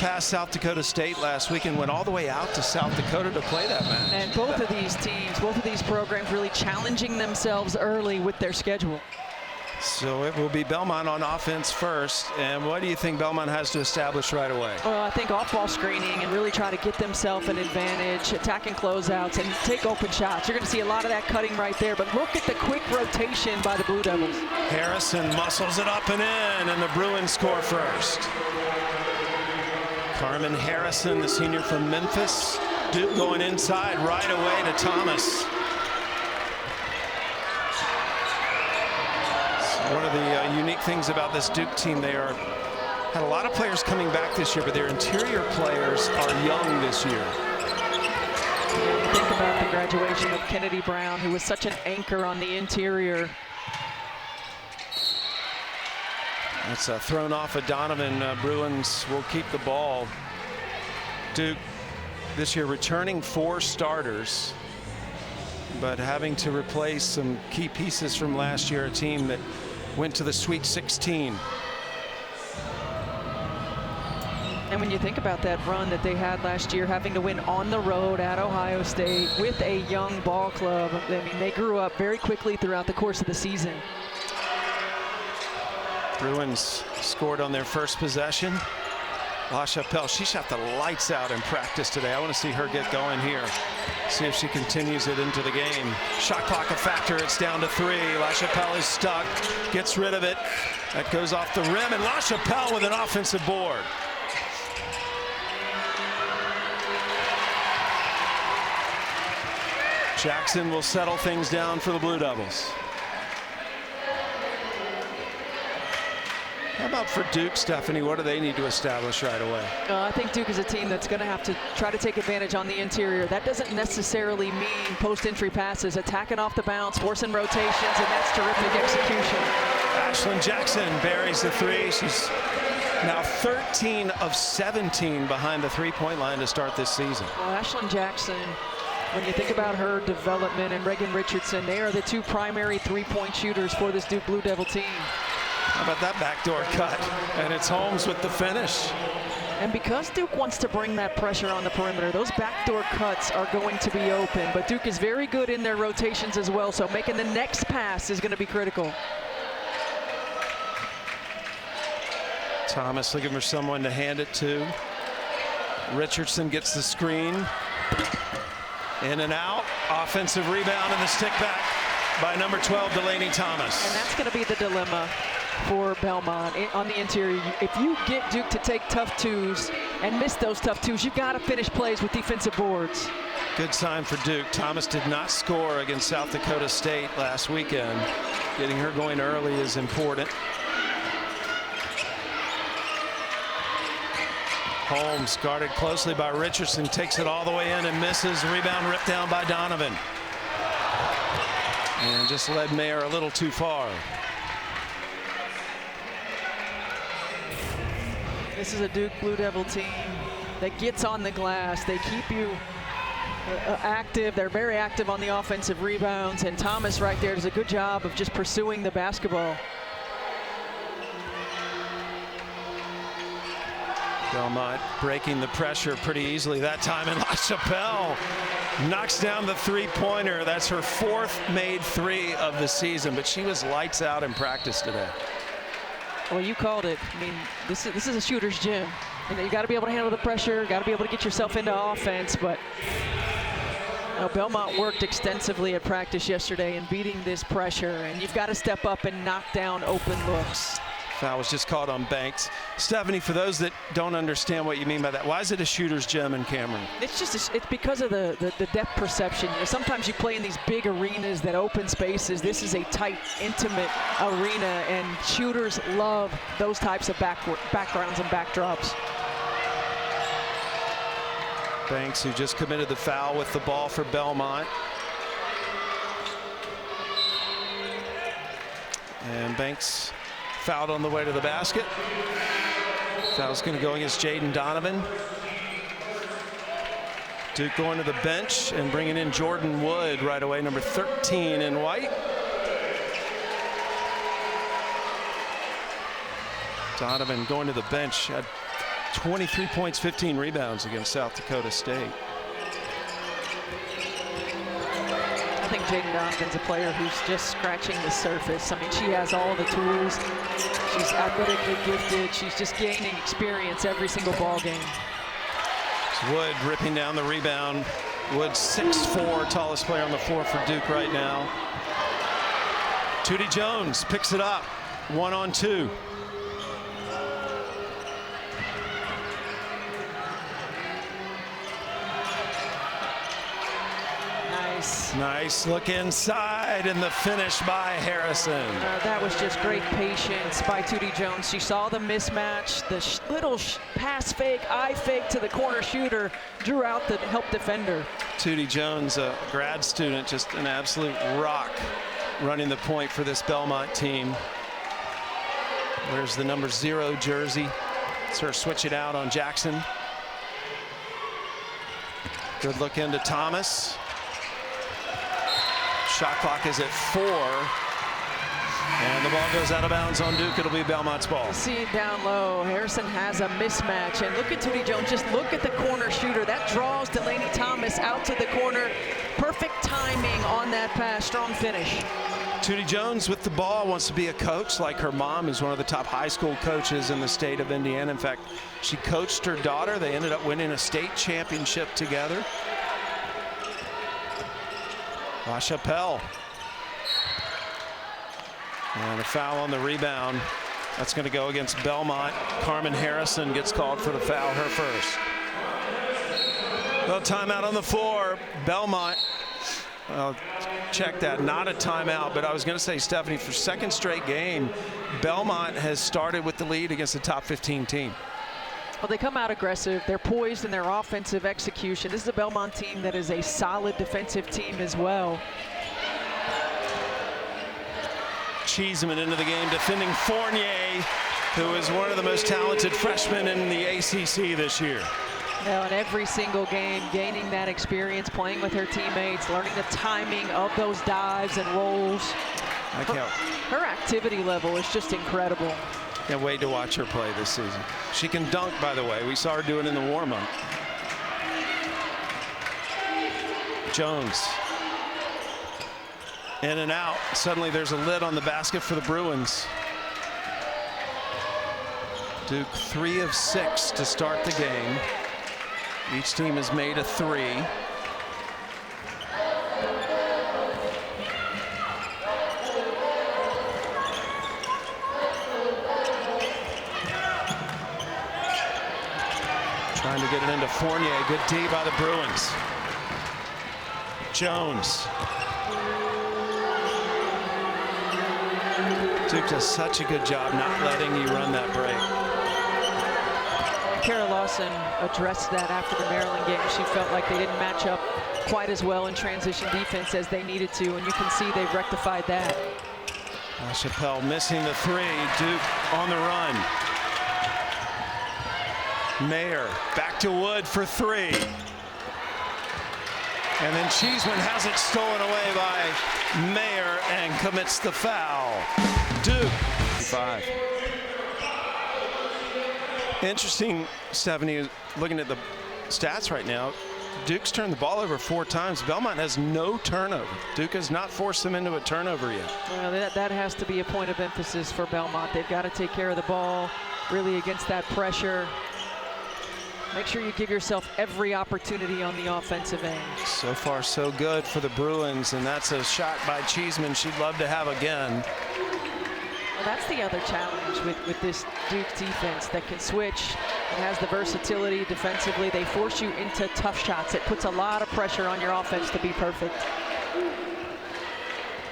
past South Dakota State last week and went all the way out to South Dakota to play that match. And both of these teams, both of these programs really challenging themselves early with their schedule. So it will be Belmont on offense first. And what do you think Belmont has to establish right away? Well, I think off-ball screening and really try to get themselves an advantage, attacking closeouts and take open shots. You're going to see a lot of that cutting right there, but look at the quick rotation by the Blue Devils. Harrison muscles it up and in, and the Bruins score first. Carmen Harrison, the senior from Memphis. Duke going inside right away to Thomas. One of the unique things about this Duke team, they had a lot of players coming back this year, but their interior players are young this year. Think about the graduation of Kennedy Brown, who was such an anchor on the interior. It's thrown off of Donovan. Bruins will keep the ball. Duke this year returning 4 starters, but having to replace some key pieces from last year, a team that went to the Sweet 16. And when you think about that run that they had last year, having to win on the road at Ohio State with a young ball club, I mean, they grew up very quickly throughout the course of the season. Bruins scored on their first possession. LaChapelle, she shot the lights out in practice today. I want to see her get going here. See if she continues it into the game. Shot clock a factor, it's down to 3. LaChapelle is stuck, gets rid of it. That goes off the rim, and LaChapelle with an offensive board. Jackson will settle things down for the Blue Devils. How about for Duke, Stephanie? What do they need to establish right away? I think Duke is a team that's going to have to try to take advantage on the interior. That doesn't necessarily mean post-entry passes, attacking off the bounce, forcing rotations, and that's terrific execution. Ashlon Jackson buries the 3. She's now 13 of 17 behind the three-point line to start this season. Well, Ashlon Jackson, when you think about her development, and Reagan Richardson, they are the 2 primary three-point shooters for this Duke Blue Devil team. How about that backdoor cut? And it's Holmes with the finish. And because Duke wants to bring that pressure on the perimeter, those backdoor cuts are going to be open. But Duke is very good in their rotations as well, so making the next pass is going to be critical. Thomas looking for someone to hand it to. Richardson gets the screen. In and out. Offensive rebound and the stick back by number 12, Delaney Thomas. And that's going to be the dilemma for Belmont on the interior. If you get Duke to take tough twos and miss those tough twos, you've got to finish plays with defensive boards. Good sign for Duke. Thomas did not score against South Dakota State last weekend. Getting her going early is important. Holmes guarded closely by Richardson, takes it all the way in and misses. Rebound ripped down by Donovan. And just led Mayer a little too far. This is a Duke Blue Devil team that gets on the glass. They keep you active. They're very active on the offensive rebounds. And Thomas right there does a good job of just pursuing the basketball. Belmont breaking the pressure pretty easily that time, and LaChapelle knocks down the three-pointer. That's her 4th made 3 of the season, but she was lights out in practice today. Well, you called it. I mean, this is a shooter's gym. You got to be able to handle the pressure, got to be able to get yourself into offense, but Belmont worked extensively at practice yesterday in beating this pressure, and you've got to step up and knock down open looks. Foul was just called on Banks. Stephanie, for those that don't understand what you mean by that, why is it a shooter's gym in Cameron? It's because of the depth perception. Sometimes you play in these big arenas that open spaces. This is a tight, intimate arena, and shooters love those types of backgrounds and backdrops. Banks, who just committed the foul with the ball for Belmont. And Banks fouled on the way to the basket. Foul's going to go against Jaden Donovan. Duke going to the bench and bringing in Jordan Wood right away, number 13 in white. Donovan going to the bench. Had 23 points, 15 rebounds against South Dakota State. I think Jaden Donovan's a player who's just scratching the surface. I mean, she has all the tools. She's athletically gifted. She's just gaining experience every single ball game. Wood ripping down the rebound. Wood 6'4", tallest player on the floor for Duke right now. Tootie Jones picks it up, 1-on-2. Nice look inside, and the finish by Harrison. That was just great patience by Tootie Jones. She saw the mismatch, the little pass fake, eye fake to the corner shooter, drew out the help defender. Tootie Jones, a grad student, just an absolute rock running the point for this Belmont team. There's the number 0 jersey. It's her switch it out on Jackson. Good look into Thomas. Shot clock is at 4, and the ball goes out of bounds on Duke. It'll be Belmont's ball. See it down low. Harrison has a mismatch, and look at Tootie Jones. Just look at the corner shooter. That draws Delaney Thomas out to the corner. Perfect timing on that pass. Strong finish. Tootie Jones with the ball wants to be a coach like her mom, is one of the top high school coaches in the state of Indiana. In fact, she coached her daughter. They ended up winning a state championship together. LaChapelle. And a foul on the rebound. That's going to go against Belmont. Carmen Harrison gets called for the foul, her first. Well, timeout on the floor. Belmont. Well, check that. Not a timeout, but I was going to say, Stephanie, for second straight game, Belmont has started with the lead against the top 15 team. Well, they come out aggressive. They're poised in their offensive execution. This is a Belmont team that is a solid defensive team as well. Cheeseman into the game, defending Fournier, who is one of the most talented freshmen in the ACC this year. Well, in every single game, gaining that experience, playing with her teammates, learning the timing of those dives and rolls. Her activity level is just incredible. Can't wait to watch her play this season. She can dunk, by the way. We saw her do it in the warm-up. Jones. In and out. Suddenly there's a lid on the basket for the Bruins. Duke 3 of 6 to start the game. Each team has made a 3. Trying to get it into Fournier. Good D by the Bruins. Jones. Duke does such a good job not letting you run that break. Kara Lawson addressed that after the Maryland game. She felt like they didn't match up quite as well in transition defense as they needed to, and you can see they've rectified that. LaChapelle missing the 3. Duke on the run. Mayer back to Wood for 3. And then Cheeseman has it stolen away by Mayer and commits the foul. Duke 5. Interesting, Stephanie, looking at the stats right now. Duke's turned the ball over 4 times. Belmont has no turnover. Duke has not forced them into a turnover yet. Well, that has to be a point of emphasis for Belmont. They've got to take care of the ball, really against that pressure. Make sure you give yourself every opportunity on the offensive end. So far, so good for the Bruins, and that's a shot by Cheeseman she'd love to have again. Well, that's the other challenge with this Duke defense that can switch. It has the versatility defensively. They force you into tough shots. It puts a lot of pressure on your offense to be perfect.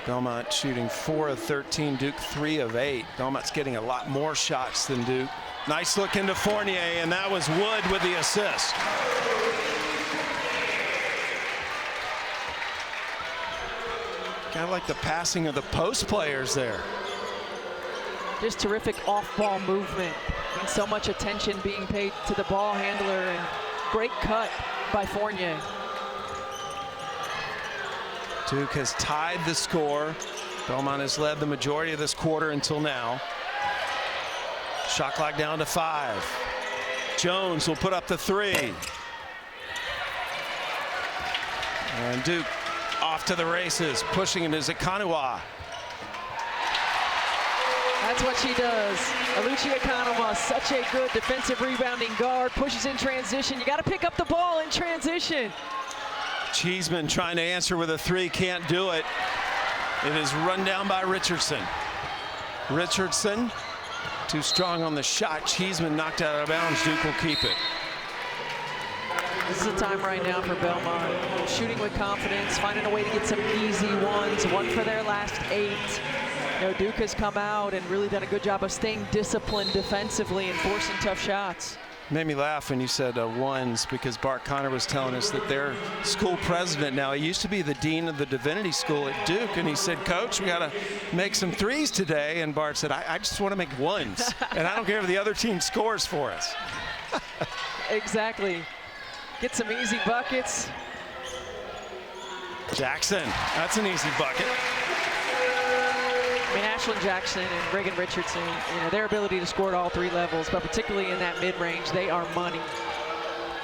Belmont shooting 4 of 13, Duke 3 of 8. Belmont's getting a lot more shots than Duke. Nice look into Fournier, and that was Wood with the assist. Kind of like the passing of the post players there. Just terrific off-ball movement, and so much attention being paid to the ball handler, and great cut by Fournier. Duke has tied the score. Belmont has led the majority of this quarter until now. Shot clock down to 5. Jones will put up the three. And Duke off to the races, pushing him is Ekanua. That's what she does. Aluchi Ekanua, such a good defensive rebounding guard, pushes in transition. You got to pick up the ball in transition. Cheeseman trying to answer with a three, can't do it. It is run down by Richardson. Richardson, too strong on the shot. Cheeseman knocked out of bounds. Duke will keep it. This is the time right now for Belmont. Shooting with confidence, finding a way to get some easy ones. One for their last 8. You know, Duke has come out and really done a good job of staying disciplined defensively and forcing tough shots. Made me laugh when you said ones, because Bart Connor was telling us that their school president now, he used to be the dean of the divinity school at Duke, and he said, Coach, we got to make some threes today. And Bart said, I just want to make ones, and I don't care if the other team scores for us. Exactly. Get some easy buckets. Jackson, that's an easy bucket. I mean, Ashlon Jackson and Reagan Richardson, you know, their ability to score at all 3 levels, but particularly in that mid-range, they are money.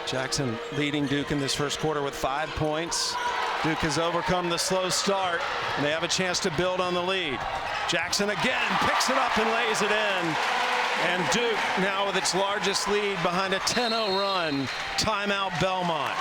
Jackson leading Duke in this first quarter with 5 points. Duke has overcome the slow start, and they have a chance to build on the lead. Jackson again picks it up and lays it in. And Duke now with its largest lead behind a 10-0 run. Timeout Belmont.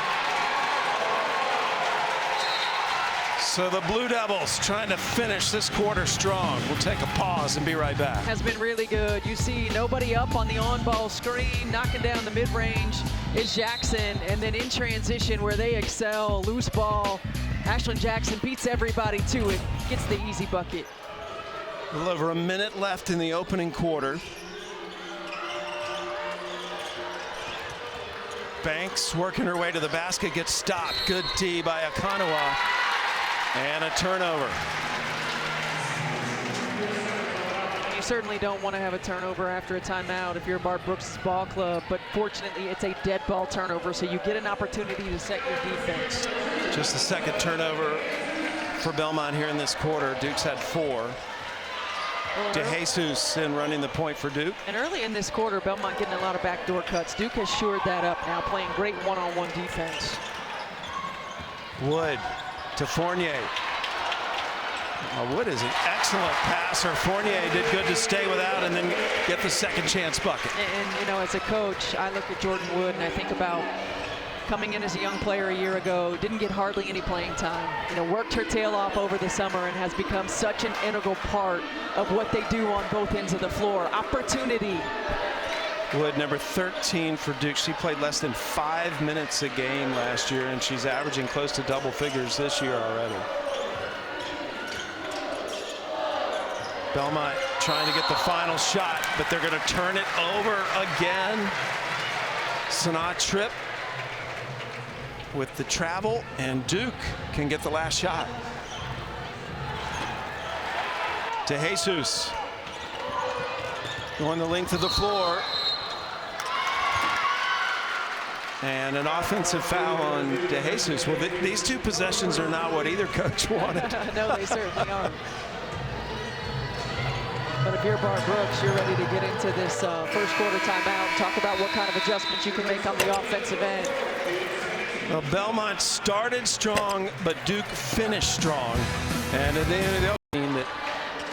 So the Blue Devils trying to finish this quarter strong. We'll take a pause and be right back. Has been really good. You see nobody up on the on-ball screen, knocking down the mid-range is Jackson, and then in transition where they excel, loose ball, Ashlon Jackson beats everybody to it, gets the easy bucket. A little over a minute left in the opening quarter. Banks working her way to the basket, gets stopped. Good D by Ekanua. And a turnover. You certainly don't want to have a turnover after a timeout if you're Bart Brooks' ball club, but fortunately it's a dead ball turnover, so you get an opportunity to set your defense. Just the second turnover for Belmont here in this quarter. Duke's had 4. DeJesus in running the point for Duke. And early in this quarter, Belmont getting a lot of backdoor cuts. Duke has shored that up now, playing great one-on-one defense. Wood to Fournier. Wood is an excellent passer. Fournier did good to stay without and then get the second chance bucket. And you know, as a coach, I look at Jordan Wood and I think about coming in as a young player a year ago, didn't get hardly any playing time. You know, worked her tail off over the summer and has become such an integral part of what they do on both ends of the floor. Opportunity. Wood, number 13 for Duke. She played less than 5 minutes a game last year, and she's averaging close to double figures this year already. Belmont trying to get the final shot, but they're going to turn it over again. Sanaa Tripp with the travel, and Duke can get the last shot. DeJesus going the length of the floor. And an offensive foul on DeJesus. Well, these 2 possessions are not what either coach wanted. No, they certainly aren't. But if you're Bart Brooks, you're ready to get into this first quarter timeout and talk about what kind of adjustments you can make on the offensive end. Well, Belmont started strong, but Duke finished strong. And at the end of the team that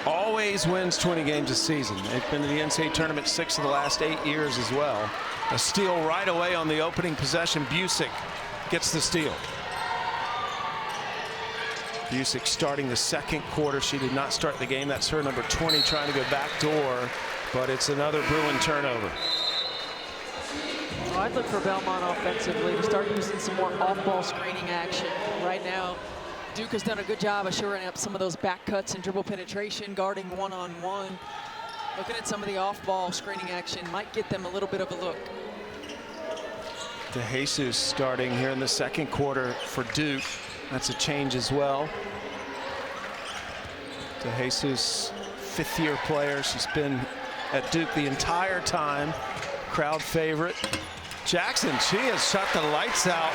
always wins 20 games a season. They've been to the NCAA tournament 6 of the last 8 years as well. A steal right away on the opening possession. Busick gets the steal. Busick starting the second quarter. She did not start the game. That's her number 20 trying to go back door, but it's another Bruin turnover. Well, I'd look for Belmont offensively to start using some more off-ball screening action. Right now, Duke has done a good job of shoring up some of those back cuts and dribble penetration, guarding one-on-one. Looking at some of the off-ball screening action might get them a little bit of a look. DeJesus starting here in the second quarter for Duke. That's a change as well. DeJesus, 5th-year player. She's been at Duke the entire time. Crowd favorite. Jackson, she has shot the lights out.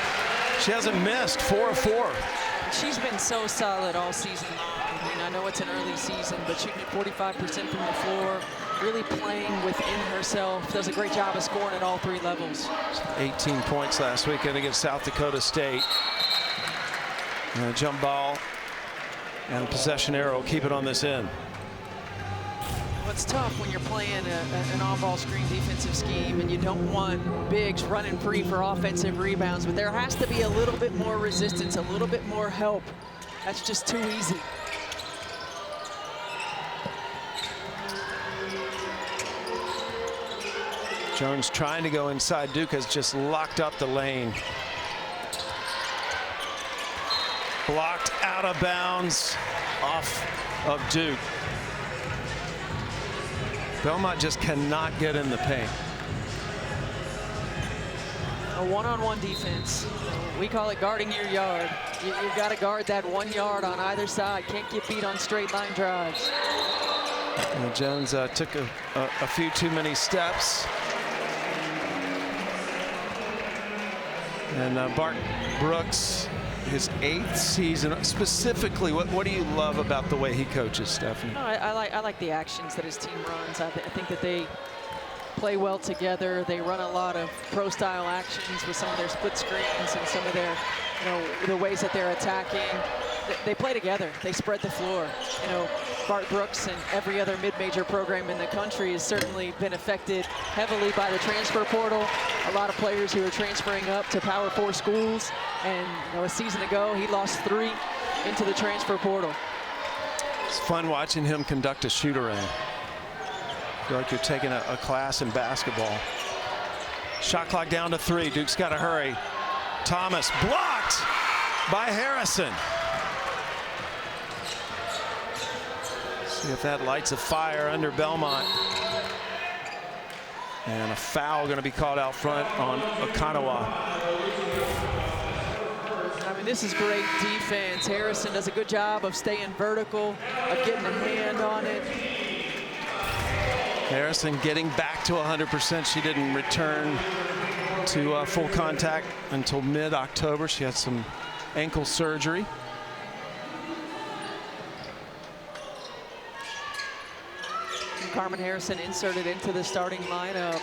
She hasn't missed, 4 of 4. She's been so solid all season long. I mean, I know it's an early season, but shooting at 45% from the floor, really playing within herself, does a great job of scoring at all 3 levels. 18 points last weekend against South Dakota State. And a jump ball and a possession arrow keep it on this end. Well, it's tough when you're playing an on-ball screen defensive scheme and you don't want bigs running free for offensive rebounds, but there has to be a little bit more resistance, a little bit more help. That's just too easy. Jones trying to go inside. Duke has just locked up the lane. Blocked out of bounds off of Duke. Belmont just cannot get in the paint. A one-on-one defense. We call it guarding your yard. You've got to guard that 1 yard on either side. Can't get beat on straight line drives. Jones took a few too many steps. And Bart Brooks, his 8th season. Specifically, what do you love about the way he coaches, Stephanie? No, I like the actions that his team runs. I think that they play well together. They run a lot of pro-style actions with some of their split screens and some of their, the ways that they're attacking. They play together. They spread the floor. Bart Brooks and every other mid-major program in the country has certainly been affected heavily by the transfer portal. A lot of players who are transferring up to Power 4 schools. And a season ago, he lost 3 into the transfer portal. It's fun watching him conduct a shoot-around. I feel like you're taking a class in basketball. Shot clock down to 3. Duke's got to hurry. Thomas blocked by Harrison. See if that lights a fire under Belmont. And a foul going to be called out front on Okanawa. I mean, this is great defense. Harrison does a good job of staying vertical, of getting a hand on it. Harrison getting back to 100%. She didn't return to full contact until mid-October. She had some ankle surgery. Carmen Harrison inserted into the starting lineup.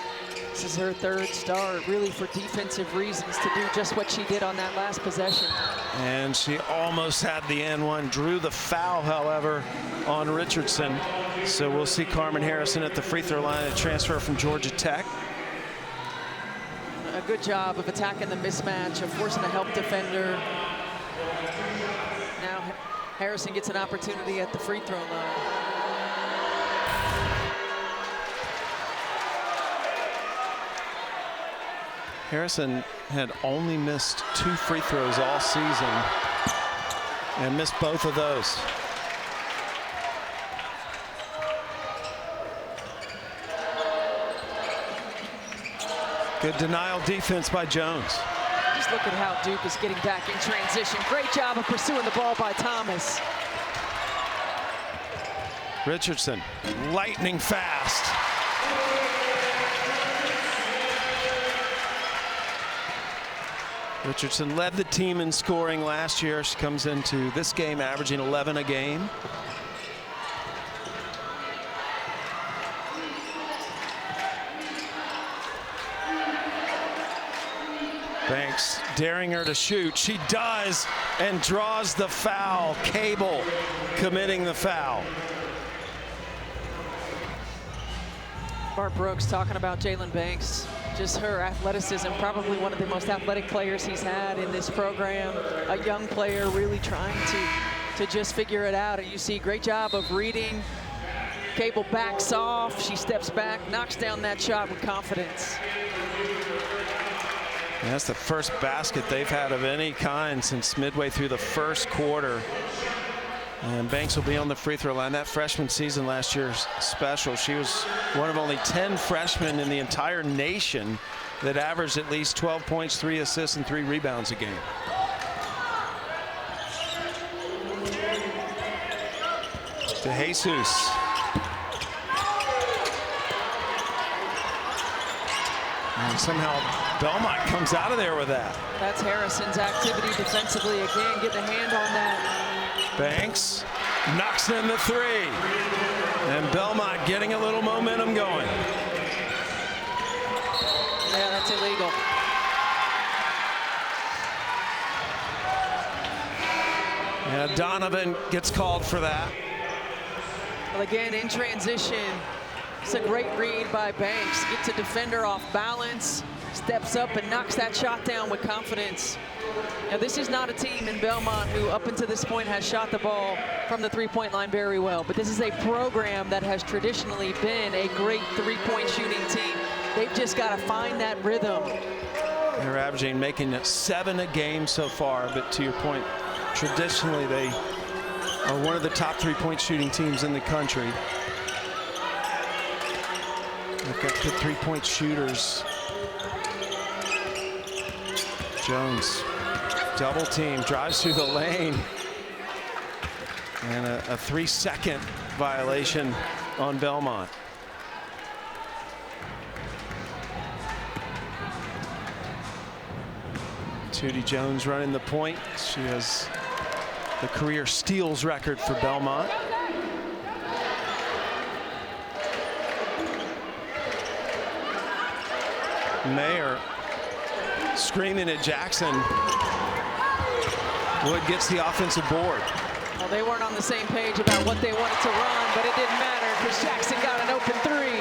This is her 3rd start, really for defensive reasons, to do just what she did on that last possession. And she almost had the N1, drew the foul, however, on Richardson. So we'll see Carmen Harrison at the free throw line, a transfer from Georgia Tech. A good job of attacking the mismatch, of forcing a help defender. Now Harrison gets an opportunity at the free throw line. Harrison had only missed 2 free throws all season and missed both of those. Good denial defense by Jones. Just look at how Duke is getting back in transition. Great job of pursuing the ball by Thomas. Richardson, lightning fast. Richardson led the team in scoring last year. She comes into this game averaging 11 a game. Banks daring her to shoot. She does and draws the foul. Cable committing the foul. Bart Brooks talking about Jalen Banks. Just her athleticism, probably one of the most athletic players he's had in this program. A young player really trying to just figure it out. And you see, great job of reading. Cable backs off. She steps back, knocks down that shot with confidence. And that's the first basket they've had of any kind since midway through the first quarter. And Banks will be on the free throw line. That freshman season last year is special. She was one of only 10 freshmen in the entire nation that averaged at least 12 points, 3 assists, and 3 rebounds a game. To Jesus. And somehow Belmont comes out of there with that. That's Harrison's activity defensively again, getting a hand on that. Banks Knocks in the three. And Belmont getting a little momentum going. Yeah, that's illegal. Yeah, Donovan gets called for that. Well, again, in transition, it's a great read by Banks. Gets a defender off balance, steps up and knocks that shot down with confidence. Now, this is not a team in Belmont who, up until this point, has shot the ball from the three-point line very well. But this is a program that has traditionally been a great three-point shooting team. They've just got to find that rhythm. They're averaging making it 7 a game so far, but to your point, traditionally they are one of the top three-point shooting teams in the country. They've got good three-point shooters. Jones, double team, drives through the lane. And a 3-second violation on Belmont. Tootie Jones running the point. She has the career steals record for Belmont. Mayer screaming at Jackson. Wood gets the offensive board. Well, they weren't on the same page about what they wanted to run, but it didn't matter because Jackson got an open three.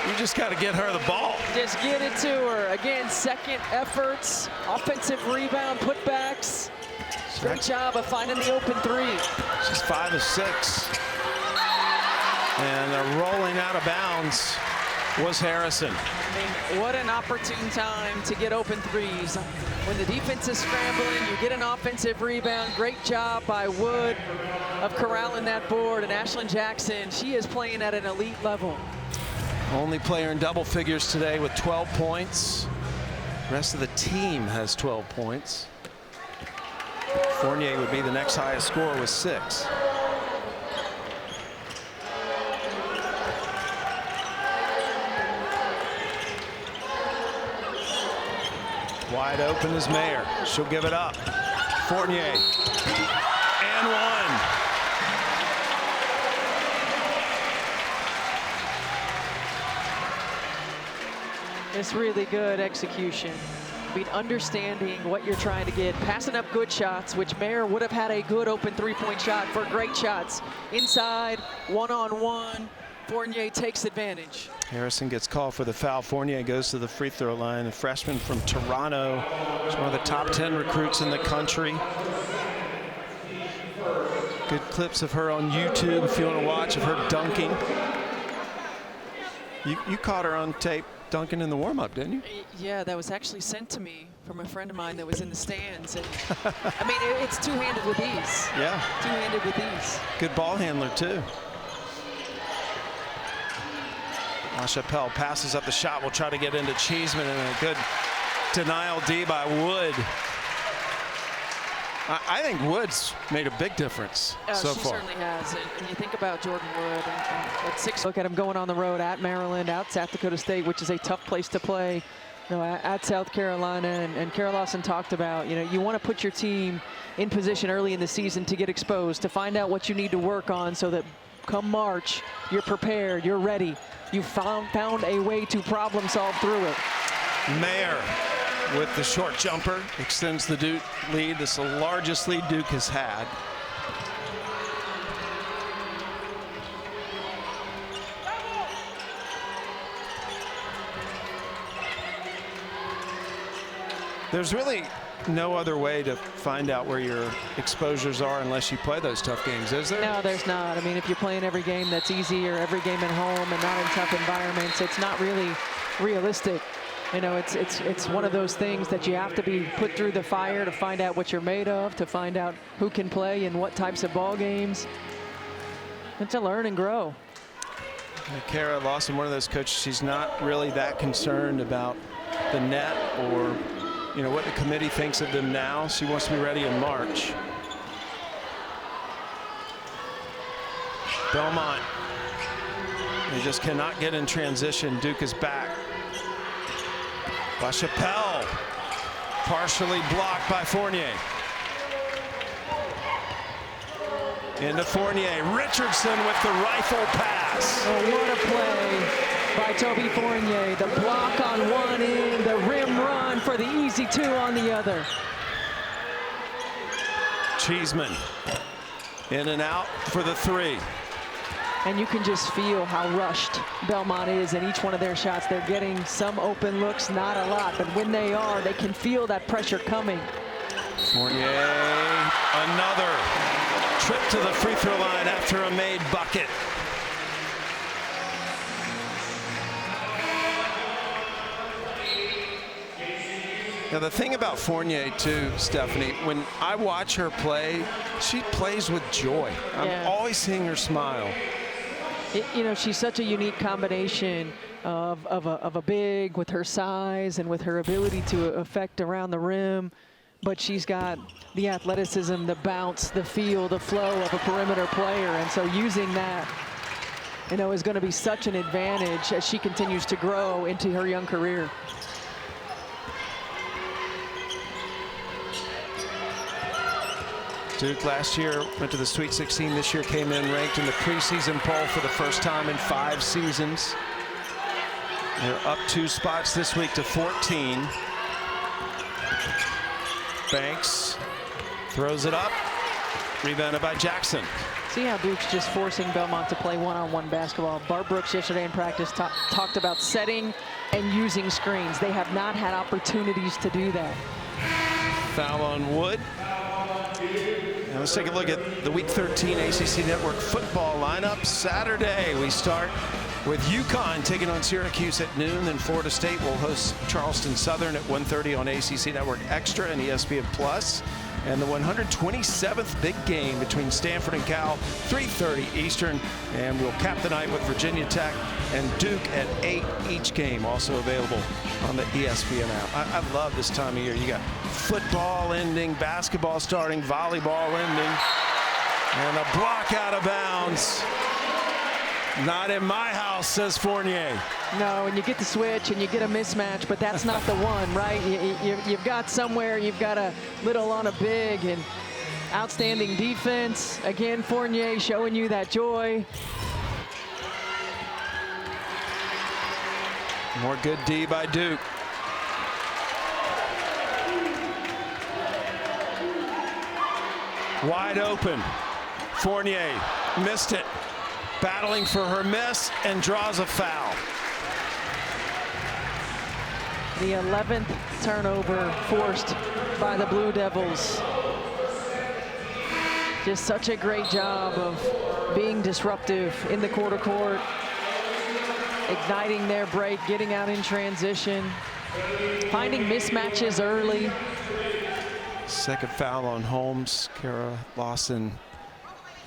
You just got to get her the ball. Just get it to her. Again, second efforts, offensive rebound, putbacks. Great job of finding the open three. She's 5 of 6. And rolling out of bounds was Harrison. I mean, what an opportune time to get open threes. When the defense is scrambling, you get an offensive rebound. Great job by Wood of corralling that board. And Ashlon Jackson, she is playing at an elite level. Only player in double figures today with 12 points. The rest of the team has 12 points. Fournier would be the next highest scorer with 6. Wide open is Mayer. She'll give it up. Fournier. And one. It's really good execution. I mean, understanding what you're trying to get, passing up good shots, which Mayer would have had a good open three-point shot for great shots. Inside, one-on-one, Fournier takes advantage. Harrison gets called for the foul. Fournier goes to the free throw line. A freshman from Toronto. She's one of the top 10 recruits in the country. Good clips of her on YouTube if you want to watch of her dunking. You caught her on tape dunking in the warm-up, didn't you? Yeah, that was actually sent to me from a friend of mine that was in the stands. And I mean, it's two-handed with ease. Yeah. Two-handed with ease. Good ball handler, too. LaChapelle passes up the shot. We'll try to get into Cheeseman, and a good denial D by Wood. I think Wood's made a big difference so she far. Certainly has. And you think about Jordan Wood and at 6. Look at him going on the road at Maryland, out South Dakota State, which is a tough place to play. You know, at South Carolina, and Kara Lawson talked about, you know, you want to put your team in position early in the season to get exposed, to find out what you need to work on so that come March, you're prepared, you're ready. You found a way to problem solve through it. Mayer with the short jumper extends the Duke lead. This is the largest lead Duke has had. There's really no other way to find out where your exposures are unless you play those tough games, is there? No, there's not. I mean, if you're playing every game that's easy or every game at home and not in tough environments, it's not really realistic. You know, it's one of those things that you have to be put through the fire to find out what you're made of, to find out who can play in what types of ball games, and to learn and grow. Kara Lawson, one of those coaches, she's not really that concerned about the net or, you know, what the committee thinks of them now. She wants to be ready in March. Belmont, they just cannot get in transition. Duke is back. LaChapelle, partially blocked by Fournier. Into Fournier. Richardson with the rifle pass. Oh, what a play by Toby Fournier. The block on one end, the rim run for the easy two on the other. Cheeseman in and out for the three. And you can just feel how rushed Belmont is in each one of their shots. They're getting some open looks, not a lot, but when they are, they can feel that pressure coming. Fournier, another trip to the free throw line after a made bucket. Now the thing about Fournier too, Stephanie, when I watch her play, she plays with joy. I'm always seeing her smile. You know, she's such a unique combination of a big with her size and with her ability to affect around the rim. But she's got the athleticism, the bounce, the feel, the flow of a perimeter player. And so using that, you know, is going to be such an advantage as she continues to grow into her young career. Duke last year went to the Sweet 16. This year came in ranked in the preseason poll for the first time in 5 seasons. They're up 2 spots this week to 14. Banks throws it up, rebounded by Jackson. See how Duke's just forcing Belmont to play one-on-one basketball. Barb Brooks yesterday in practice talked about setting and using screens. They have not had opportunities to do that. Foul on Wood. Now let's take a look at the Week 13 ACC Network football lineup. Saturday we start with UConn taking on Syracuse at noon. Then Florida State will host Charleston Southern at 1:30 on ACC Network Extra and ESPN Plus. And the 127th big game between Stanford and Cal, 3:30 Eastern. And we'll cap the night with Virginia Tech and Duke at 8 each game, also available on the ESPN app. I love this time of year. You got football ending, basketball starting, volleyball ending, and a block out of bounds. Not in my house, says Fournier. No, and you get the switch and you get a mismatch, but that's not the one, right? You've got somewhere, you've got a little on a big, and outstanding defense. Again, Fournier showing you that joy. More good D by Duke. Wide open. Fournier missed it. Battling for her miss and draws a foul. The 11th turnover forced by the Blue Devils. Just such a great job of being disruptive in the quarter court, igniting their break, getting out in transition, finding mismatches early. Second foul on Holmes. Kara Lawson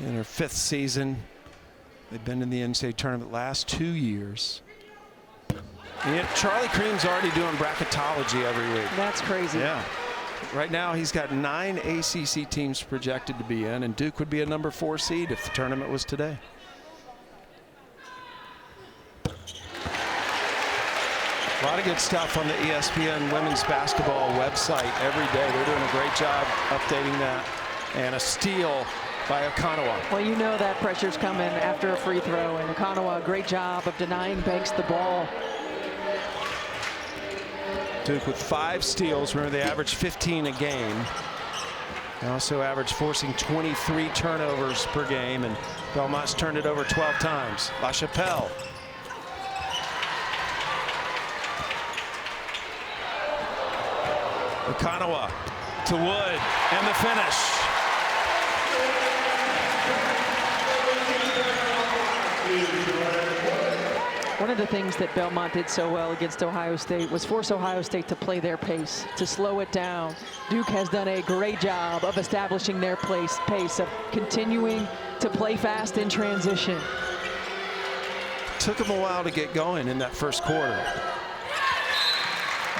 in her 5th season. They've been in the NCAA tournament last 2 years. And yet Charlie Cream's already doing bracketology every week. That's crazy. Yeah. Right now he's got 9 ACC teams projected to be in, and Duke would be a number 4 seed if the tournament was today. A lot of good stuff on the ESPN women's basketball website every day. They're doing a great job updating that. And a steal by Okanawa. Well, you know that pressure's coming after a free throw, and Okanawa, a great job of denying Banks the ball. Duke with 5 steals. Remember, they average 15 a game. They also average forcing 23 turnovers per game, and Belmont's turned it over 12 times. LaChapelle. Okanawa to Wood, and the finish. One of the things that Belmont did so well against Ohio State was force Ohio State to play their pace, to slow it down. Duke has done a great job of establishing their pace, of continuing to play fast in transition. Took them a while to get going in that first quarter,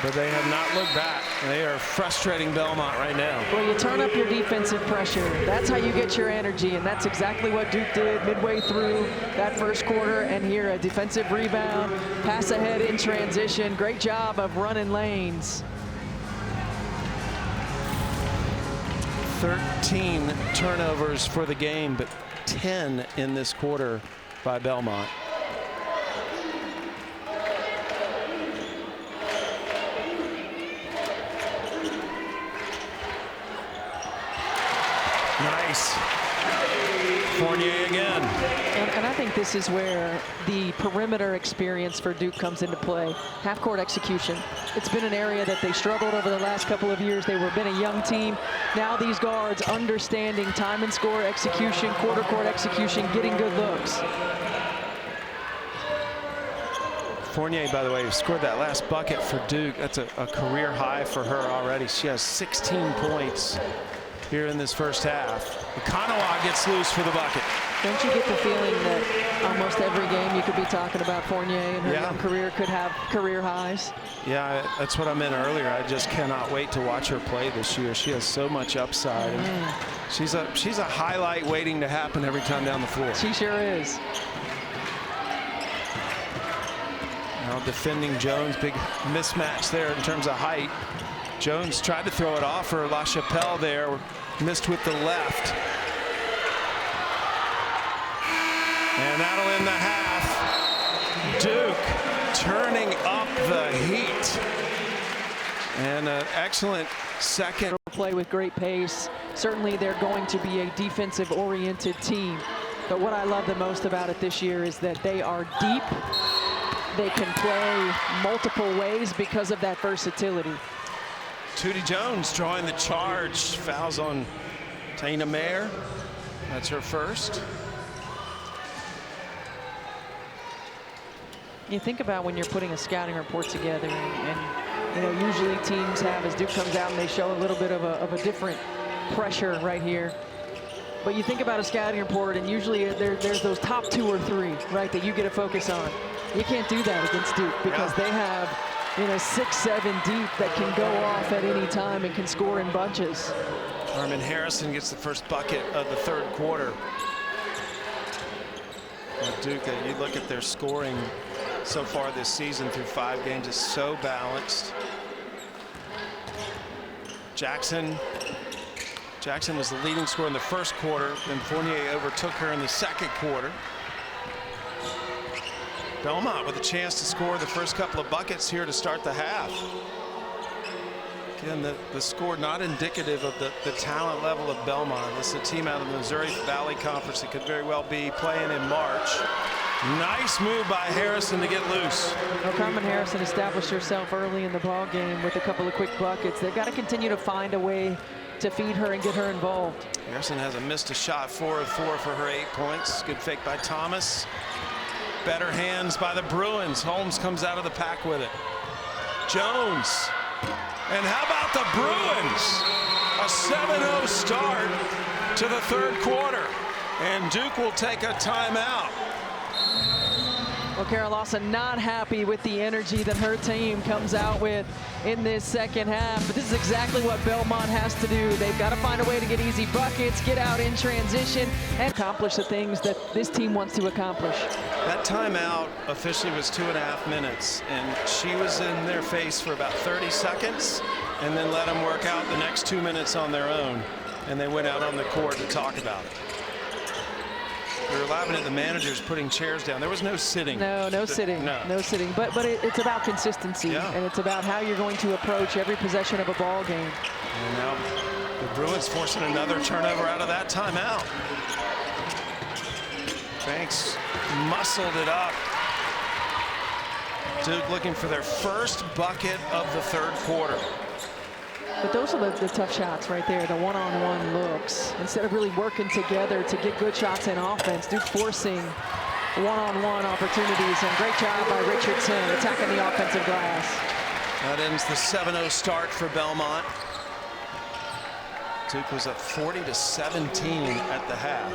but they have not looked back. They are frustrating Belmont right now. Well, you turn up your defensive pressure. That's how you get your energy, and that's exactly what Duke did midway through that first quarter. And here, a defensive rebound, pass ahead in transition. Great job of running lanes. 13 turnovers for the game, but 10 in this quarter by Belmont. Nice. Fournier again. And I think this is where the perimeter experience for Duke comes into play. Half-court execution. It's been an area that they struggled over the last couple of years. They were been a young team. Now these guards understanding time and score execution, quarter-court execution, getting good looks. Fournier, by the way, scored that last bucket for Duke. That's a career high for her already. She has 16 points here in this first half. Kanawa gets loose for the bucket. Don't you get the feeling that almost every game you could be talking about Fournier and her young career could have career highs? Yeah, that's what I meant earlier. I just cannot wait to watch her play this year. She has so much upside. She's a highlight waiting to happen every time down the floor. She sure is. Now defending Jones, big mismatch there in terms of height. Jones tried to throw it off for LaChapelle there, missed with the left. And that'll end the half. Duke turning up the heat. And an excellent second. Play with great pace. Certainly they're going to be a defensive-oriented team. But what I love the most about it this year is that they are deep. They can play multiple ways because of that versatility. Tootie Jones drawing the charge. Fouls on Taina Mayer. That's her first. You think about when you're putting a scouting report together, and you know, usually teams have, as Duke comes out and they show a little bit of a different pressure right here. But you think about a scouting report, and usually there's those top 2 or 3, right, that you get to focus on. You can't do that against Duke because they have, you know, 6, 7 deep that can go off at any time and can score in bunches. Harmon Harrison gets the first bucket of the third quarter. Duke, you look at their scoring so far this season through 5 games, is so balanced. Jackson was the leading scorer in the first quarter, then Fournier overtook her in the second quarter. Belmont with a chance to score the first couple of buckets here to start the half. Again, the score not indicative of the talent level of Belmont. This is a team out of the Missouri Valley Conference that could very well be playing in March. Nice move by Harrison to get loose. Well, Carmen Harrison established herself early in the ball game with a couple of quick buckets. They've got to continue to find a way to feed her and get her involved. Harrison hasn't missed a shot, 4 of 4 for her 8 points. Good fake by Thomas. Better hands by the Bruins. Holmes comes out of the pack with it. Jones. And how about the Bruins? A 7-0 start to the third quarter. And Duke will take a timeout. Well, Kara Lawson not happy with the energy that her team comes out with in this second half. But this is exactly what Belmont has to do. They've got to find a way to get easy buckets, get out in transition, and accomplish the things that this team wants to accomplish. That timeout officially was 2.5 minutes, and she was in their face for about 30 seconds, and then let them work out the next 2 minutes on their own, and they went out on the court to talk about it. We were laughing at the managers putting chairs down. There was no sitting. No sitting. No sitting. But it's about consistency, and it's about how you're going to approach every possession of a ball game. And now the Bruins forcing another turnover out of that timeout. Banks muscled it up. Duke looking for their first bucket of the third quarter. But those are the tough shots right there, the one-on-one looks. Instead of really working together to get good shots in offense, Duke forcing one-on-one opportunities. And great job by Richardson attacking the offensive glass. That ends the 7-0 start for Belmont. Duke was up 40-17 at the half.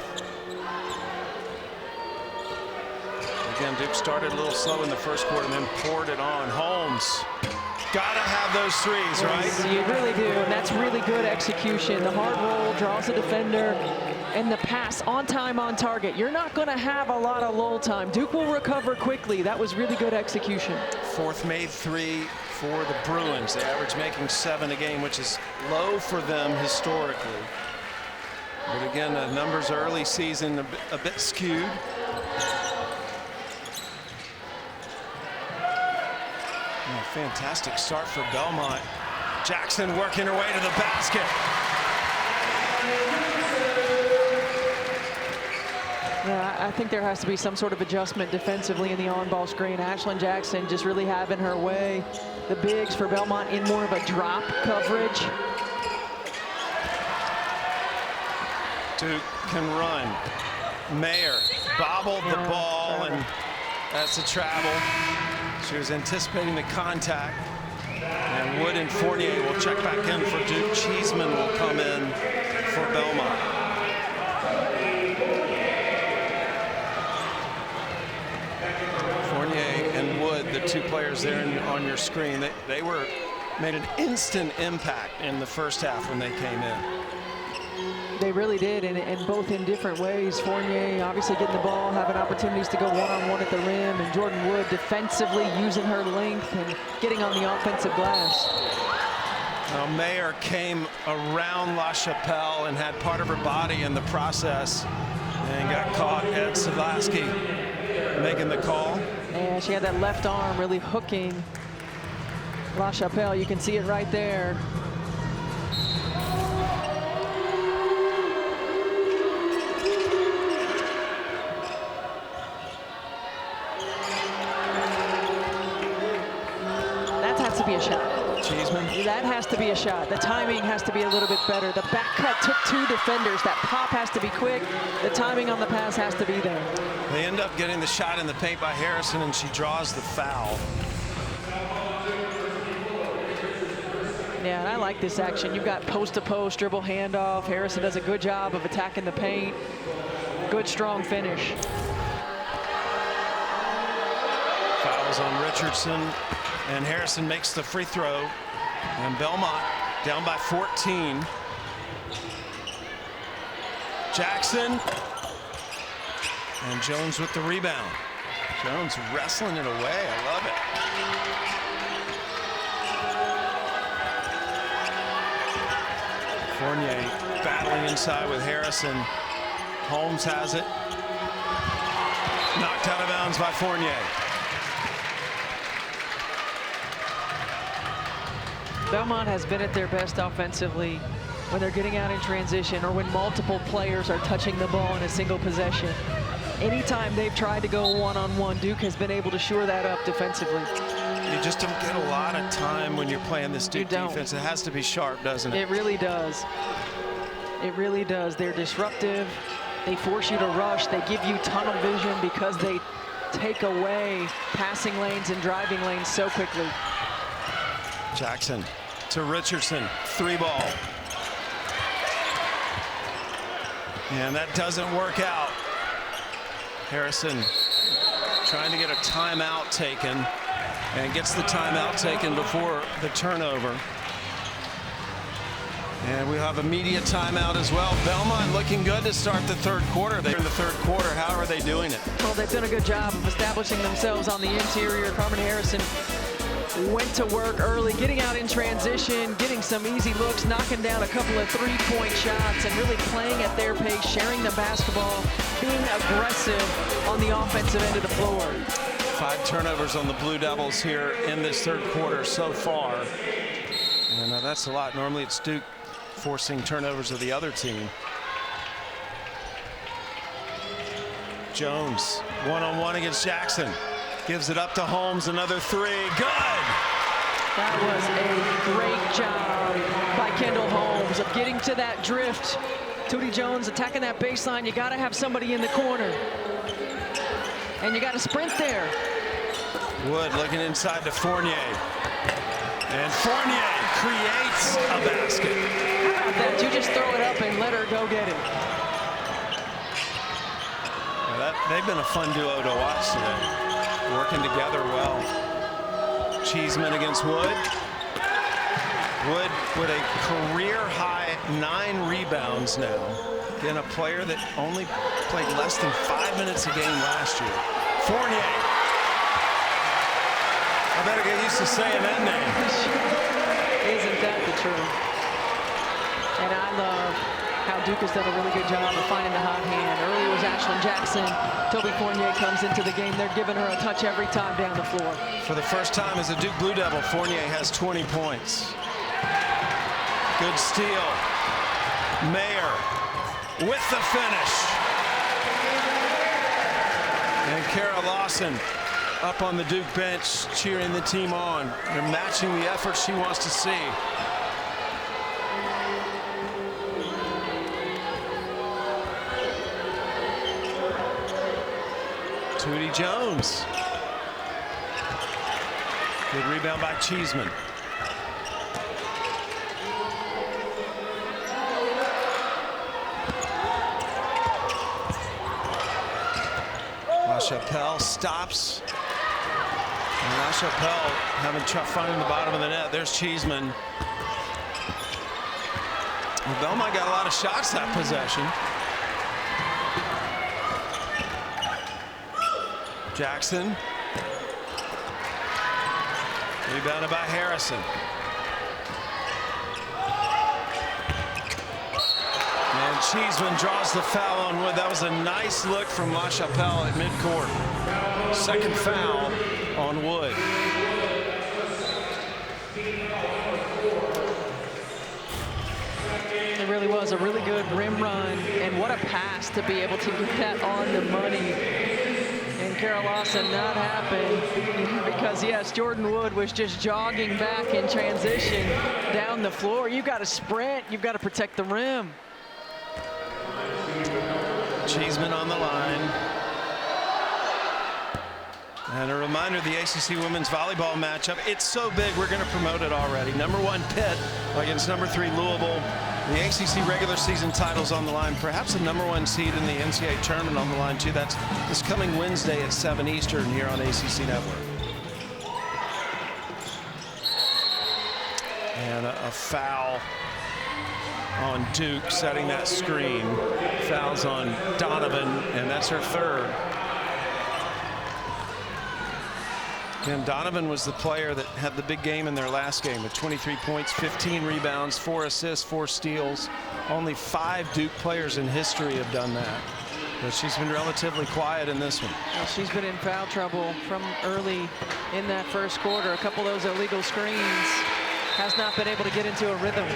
Again, Duke started a little slow in the first quarter and then poured it on. Holmes. Gotta have those threes, right? You really do, and that's really good execution. The hard roll draws the defender, and the pass on time, on target. You're not going to have a lot of lull time. Duke will recover quickly. That was really good execution. Fourth made 3 for the Bruins. They average making 7 a game, which is low for them historically. But again, the numbers early season a bit skewed. And a fantastic start for Belmont. Jackson working her way to the basket. Yeah, I think there has to be some sort of adjustment defensively in the on-ball screen. Ashlon Jackson just really having her way. The bigs for Belmont in more of a drop coverage. Duke can run. Mayer bobbled the ball, and that's a travel. She was anticipating the contact. And Wood and Fournier will check back in for Duke. Cheeseman will come in for Belmont. Fournier and Wood, the two players there on your screen, they made an instant impact in the first half when they came in. They really did, and both in different ways. Fournier obviously getting the ball, having opportunities to go one-on-one at the rim, and Jordan Wood defensively using her length and getting on the offensive glass. Now, Mayer came around La Chapelle and had part of her body in the process and got caught. Ed Sadlowski making the call. And she had that left arm really hooking La Chapelle. You can see it right there. To be a shot. Cheeseman. That has to be a shot. The timing has to be a little bit better. The back cut took two defenders. That pop has to be quick. The timing on the pass has to be there. They end up getting the shot in the paint by Harrison, and she draws the foul. Yeah, and I like this action. You've got post-to-post, dribble handoff. Harrison does a good job of attacking the paint. Good, strong finish. Fouls on Richardson. And Harrison makes the free throw, and Belmont down by 14. Jackson, and Jones with the rebound. Jones wrestling it away. I love it. Fournier battling inside with Harrison. Holmes has it. Knocked out of bounds by Fournier. Belmont has been at their best offensively when they're getting out in transition or when multiple players are touching the ball in a single possession. Anytime they've tried to go one-on-one, Duke has been able to shore that up defensively. You just don't get a lot of time when you're playing this Duke defense. It has to be sharp, doesn't it? It really does. It really does. They're disruptive. They force you to rush. They give you tunnel vision because they take away passing lanes and driving lanes so quickly. Jackson to Richardson, three ball. And that doesn't work out. Harrison trying to get a timeout taken, and gets the timeout taken before the turnover. And we have a media timeout as well. Belmont looking good to start the third quarter. They're in the third quarter. How are they doing it? Well, they've done a good job of establishing themselves on the interior. Carmen Harrison went to work early, getting out in transition, getting some easy looks, knocking down a couple of three-point shots, and really playing at their pace, sharing the basketball, being aggressive on the offensive end of the floor. 5 turnovers on the Blue Devils here in this third quarter so far. And that's a lot. Normally it's Duke forcing turnovers of the other team. Jones, one-on-one against Jackson. Gives it up to Holmes, another three, good! That was a great job by Kendall Holmes of getting to that drift. Tootie Jones attacking that baseline. You gotta have somebody in the corner. And you gotta sprint there. Wood looking inside to Fournier. And Fournier creates a basket. How about that? You just throw it up and let her go get it. Yeah, they've been a fun duo to watch today. Working together well. Cheeseman against Wood. Wood with a career-high 9 rebounds now. Again, a player that only played less than 5 minutes a game last year. Fournier. I better get used to saying that name. Isn't that the truth? And I love how Duke has done a really good job of finding the hot hand. Earlier was Ashlon Jackson. Toby Fournier comes into the game. They're giving her a touch every time down the floor. For the first time as a Duke Blue Devil, Fournier has 20 points. Good steal. Mayer with the finish. And Kara Lawson up on the Duke bench cheering the team on. They're matching the effort she wants to see. Tootie Jones. Good rebound by Cheeseman. LaChapelle stops. And LaChapelle having trouble finding the bottom of the net. There's Cheeseman. Well, Belmont got a lot of shots that possession. Jackson. Rebounded by Harrison. And Cheeseman draws the foul on Wood. That was a nice look from LaChapelle at midcourt. Second foul on Wood. It really was a really good rim run, and what a pass to be able to get that on the money. And Kara Lawson not happy because, yes, Jordan Wood was just jogging back in transition down the floor. You've got to sprint. You've got to protect the rim. Cheeseman on the line. And a reminder, the ACC women's volleyball matchup, it's so big we're going to promote it already. #1 Pitt against #3 Louisville. The ACC regular season titles on the line. Perhaps the #1 seed in the NCAA tournament on the line too. That's this coming Wednesday at 7 Eastern here on ACC Network. And a foul on Duke, setting that screen. Fouls on Donovan, and that's her third. And Donovan was the player that had the big game in their last game with 23 points, 15 rebounds, 4 assists, 4 steals. Only 5 Duke players in history have done that. But she's been relatively quiet in this one. Well, she's been in foul trouble from early in that first quarter. A couple of those illegal screens. Has not been able to get into a rhythm.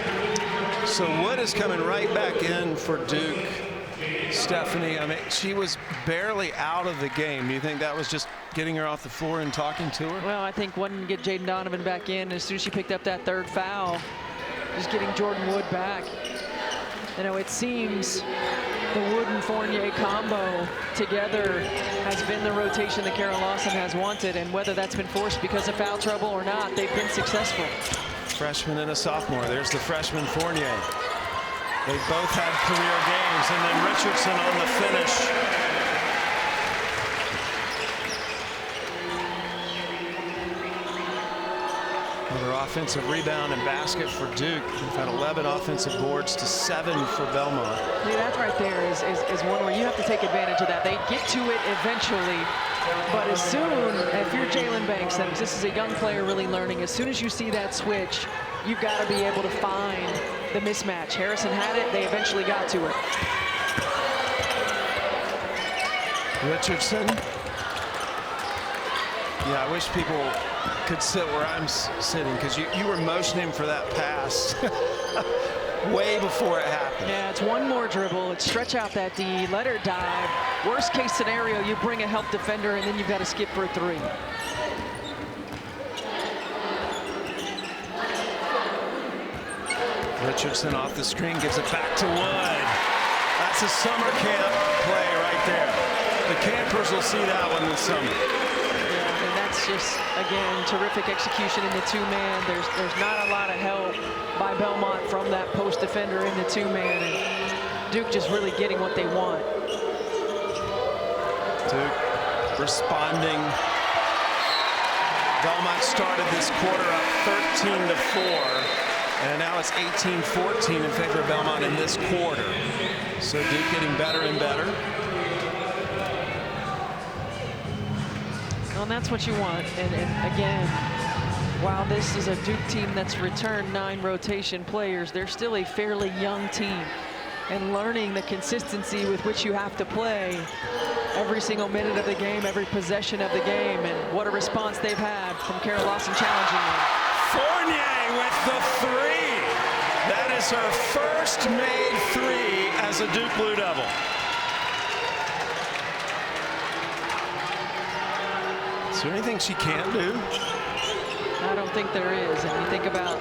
So Wood is coming right back in for Duke. Stephanie, I mean, she was barely out of the game. Do you think that was just getting her off the floor and talking to her? Well, I think one get Jaden Donovan back in as soon as she picked up that third foul, just getting Jordan Wood back. You know, it seems the Wood and Fournier combo together has been the rotation that Kara Lawson has wanted, and whether that's been forced because of foul trouble or not, they've been successful. Freshman and a sophomore. There's the freshman Fournier. They both had career games, and then Richardson on the finish. Another offensive rebound and basket for Duke. We've had 11 offensive boards to 7 for Belmont. Yeah, that right there is one where you have to take advantage of that. They get to it eventually, but as soon, if you're Jalen Banks, and this is a young player really learning, as soon as you see that switch, you've got to be able to find the mismatch. Harrison had it, they eventually got to it. Richardson. Yeah, I wish people could sit where I'm sitting, because you were motioning for that pass way before it happened. Yeah, it's one more dribble. It's stretch out that D, let her dive. Worst case scenario, you bring a help defender, and then you've got to skip for a 3. Richardson off the screen, gives it back to Wood. That's a summer camp play right there. The campers will see that one this summer. Yeah, and that's just, again, terrific execution in the 2-man. There's not a lot of help by Belmont from that post defender in the 2-man, and Duke just really getting what they want. Duke responding. Belmont started this quarter up 13-4. And now it's 18-14 in favor of Belmont in this quarter. So Duke getting better and better. Well, and that's what you want. And again, while this is a Duke team that's returned 9 rotation players, they're still a fairly young team. and learning the consistency with which you have to play every single minute of the game, every possession of the game, and what a response they've had from Kara Lawson challenging them. Fournier with the three. That is her first made three as a Duke Blue Devil. Is there anything she can do? I don't think there is. And you think about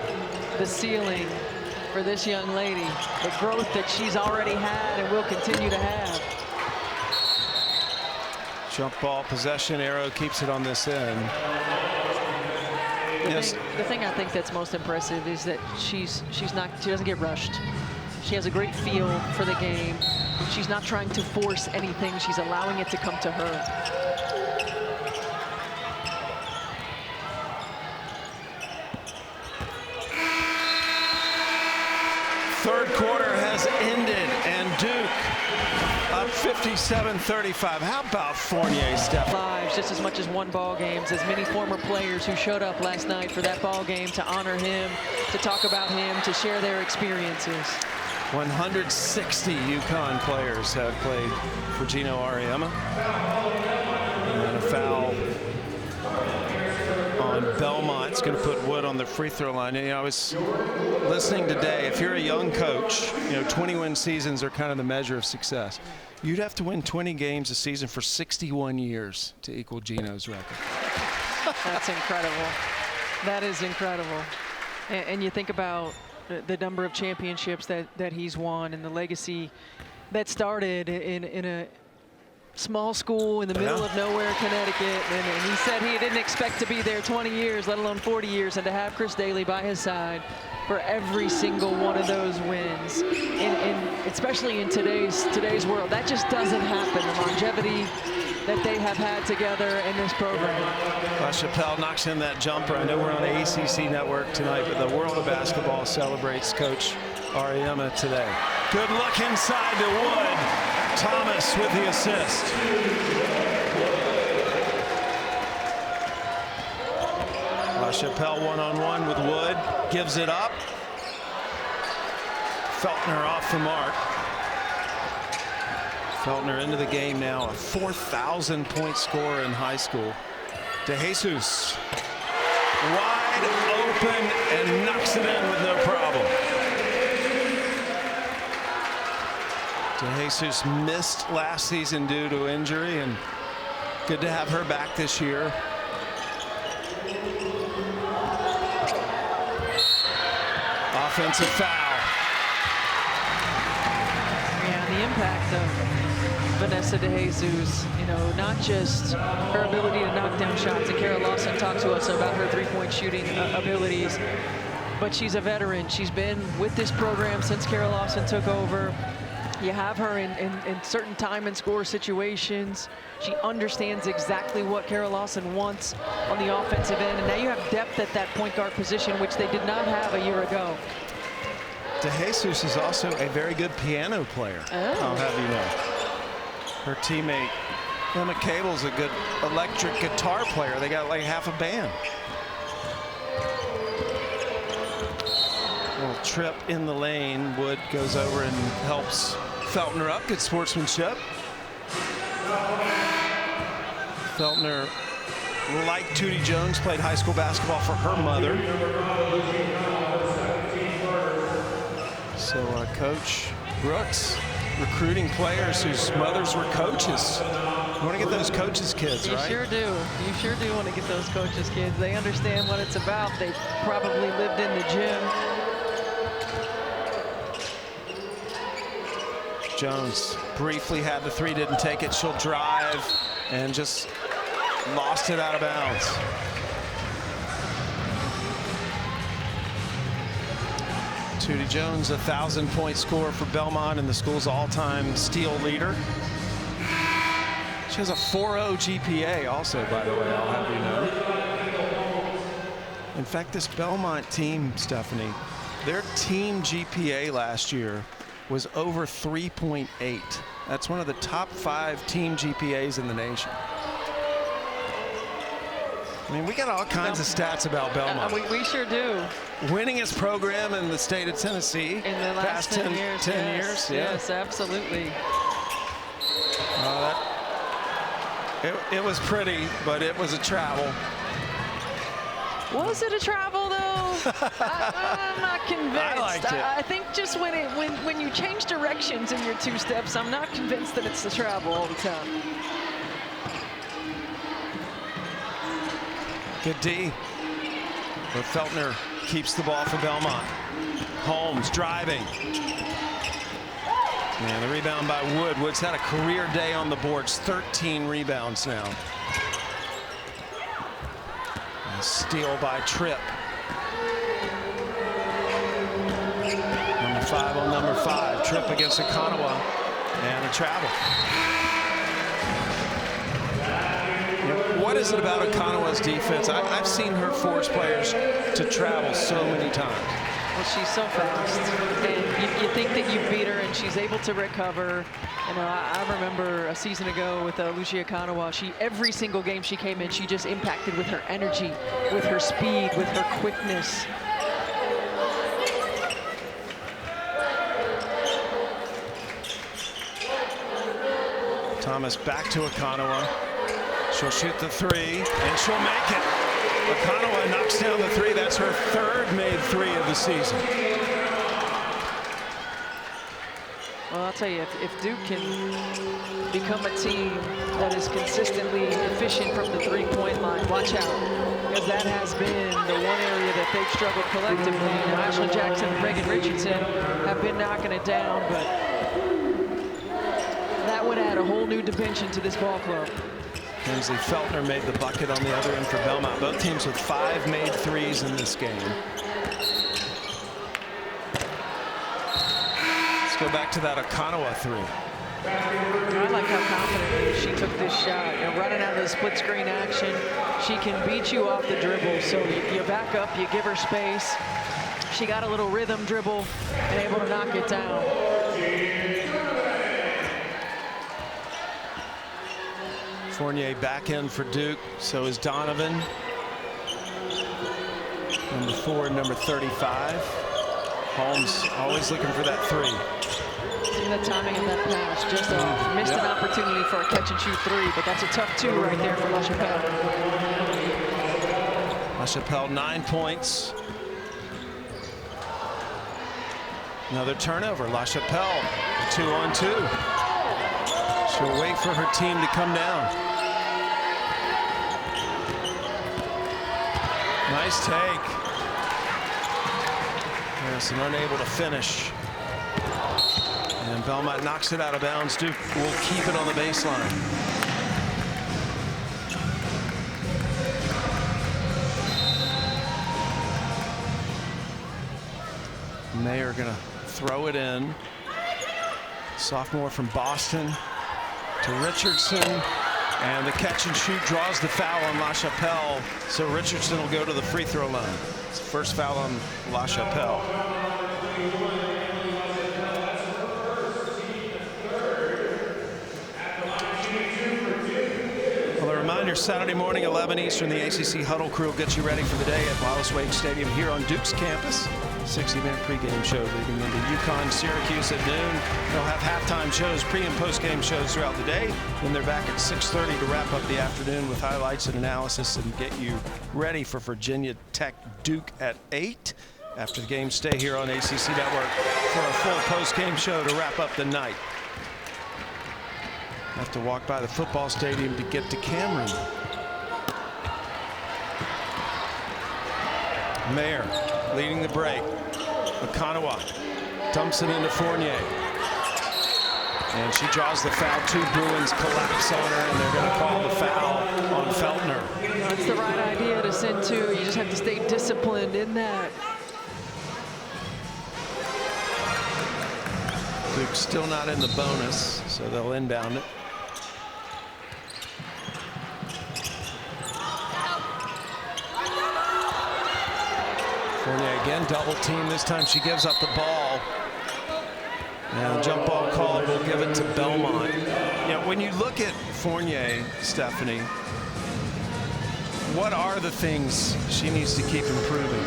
the ceiling for this young lady, the growth that she's already had and will continue to have. Jump ball possession, Arrow keeps it on this end. The thing I think that's most impressive is that she doesn't get rushed. She has a great feel for the game. She's not trying to force anything. She's allowing it to come to her. Third quarter has ended, and Duke up 57-35. How about Fournier, Steph? Lives just as much as won ball games, as many former players who showed up last night for that ball game to honor him, to talk about him, to share their experiences. 160 UConn players have played for Gino Auriemma. And a foul on Belmont. It's going to put Wood on the free throw line. You know, I was listening today. If you're a young coach, you know, 20-win seasons are kind of the measure of success. You'd have to win 20 games a season for 61 years to equal Gino's record. That's incredible. That is incredible. And you think about the number of championships that he's won and the legacy that started in a small school in the middle of nowhere, Connecticut, and he said he didn't expect to be there 20 years, let alone 40 years, and to have Chris Daly by his side for every single one of those wins, especially in today's world. That just doesn't happen. The longevity that they have had together in this program. LaChapelle knocks in that jumper. I know we're on the ACC network tonight, but the world of basketball celebrates Coach Auriemma today. Good look inside to Wood. Thomas with the assist. LaChapelle one-on-one with Wood, gives it up. Feltner off the mark. Feltner into the game now, a 4,000-point scorer in high school. DeJesus wide open and knocks it in with no problem. DeJesus missed last season due to injury, and good to have her back this year. Offensive foul. Yeah, the impact of Vanessa DeJesus, you know, not just her ability to knock down shots, and Kara Lawson talked to us about her three-point shooting abilities, but she's a veteran. She's been with this program since Kara Lawson took over. You have her in certain time and score situations. She understands exactly what Kara Lawson wants on the offensive end, and now you have depth at that point guard position, which they did not have a year ago. DeJesus is also a very good piano player. I'll have you know. Her teammate Emma Cable's a good electric guitar player. They got like half a band. Little trip in the lane. Wood goes over and helps Feltner up. Good sportsmanship. Feltner, like Tootie Jones, played high school basketball for her mother. So Coach Brooks recruiting players whose mothers were coaches. You want to get those coaches' kids, right? You sure do. You sure do want to get those coaches' kids. They understand what it's about. They probably lived in the gym. Jones briefly had the three, didn't take it. She'll drive and just lost it out of bounds. Tootie Jones, 1,000-point scorer for Belmont and the school's all-time steal leader. She has a 4.0 GPA also, by the way, I'll have you know. In fact, this Belmont team, Stephanie, their team GPA last year was over 3.8. That's one of the top 5 team GPAs in the nation. I mean, we got all kinds of stats about Belmont. We sure do. winningest program in the state of Tennessee in the last 10 years. 10 years, yeah. Yes, absolutely. It was pretty, but it was a travel. Was it a travel though? I'm not convinced. I liked it. I think just when you change directions in your two steps, I'm not convinced that it's the travel all the time. Good D. But Feltner keeps the ball for Belmont. Holmes driving. And the rebound by Wood. Wood's had a career day on the boards, 13 rebounds now. A steal by Tripp. Number 5 on number 5. Tripp against Okonawa. And a travel. What is it about Okonawa's defense? I've seen her force players to travel so many times. Well, she's so fast, and you think that you beat her, and she's able to recover. You know, I remember a season ago with Lucia Okonawa. Every single game she came in, she just impacted with her energy, with her speed, with her quickness. Thomas back to Okonawa. She'll shoot the 3, and she'll make it. Okonawa knocks down the 3. That's her 3rd made 3 of the season. Well, I'll tell you, if Duke can become a team that is consistently efficient from the three-point line, watch out, because that has been the one area that they've struggled collectively. You know, Ashlon Jackson and Reagan Richardson have been knocking it down, but that would add a whole new dimension to this ball club. Kinsley Feltner made the bucket on the other end for Belmont. Both teams with 5 made 3s in this game. Let's go back to that Okonawa 3. I like how confidently she took this shot. You know, running out of the split screen action, she can beat you off the dribble. So you back up, you give her space. She got a little rhythm dribble and able to knock it down. Fournier back in for Duke. So is Donovan. Number 4 and number 35. Holmes always looking for that 3. See the timing of that pass, just off. Missed an opportunity for a catch and shoot 3, but that's a tough 2 right there for LaChapelle. LaChapelle 9 points. Another turnover. LaChapelle 2-on-2. She'll wait for her team to come down. Nice take. Yes, and unable to finish. And Belmont knocks it out of bounds. Duke will keep it on the baseline. Mayer gonna throw it in. Sophomore from Boston to Richardson. And the catch and shoot draws the foul on LaChapelle. So Richardson will go to the free throw line. It's the first foul on LaChapelle. Well, a reminder, Saturday morning, 11 Eastern, the ACC Huddle Crew will get you ready for the day at Wallace Wade Stadium here on Duke's campus. 60-minute pregame show leading into UConn, Syracuse at noon. They'll have halftime shows, pre- and post-game shows throughout the day. Then they're back at 6:30 to wrap up the afternoon with highlights and analysis and get you ready for Virginia Tech Duke at 8. After the game, stay here on ACC Network for a full post-game show to wrap up the night. Have to walk by the football stadium to get to Cameron. Mayer leading the break. Okonawa dumps it into Fournier. And she draws the foul. 2 Bruins collapse on her, and they're going to call the foul on Feltner. That's the right idea to send 2. You just have to stay disciplined in that. Duke's still not in the bonus, so they'll inbound it. Fournier again, double team. This time she gives up the ball. And jump ball called. We'll give it to Belmont. Yeah, when you look at Fournier, Stephanie, what are the things she needs to keep improving?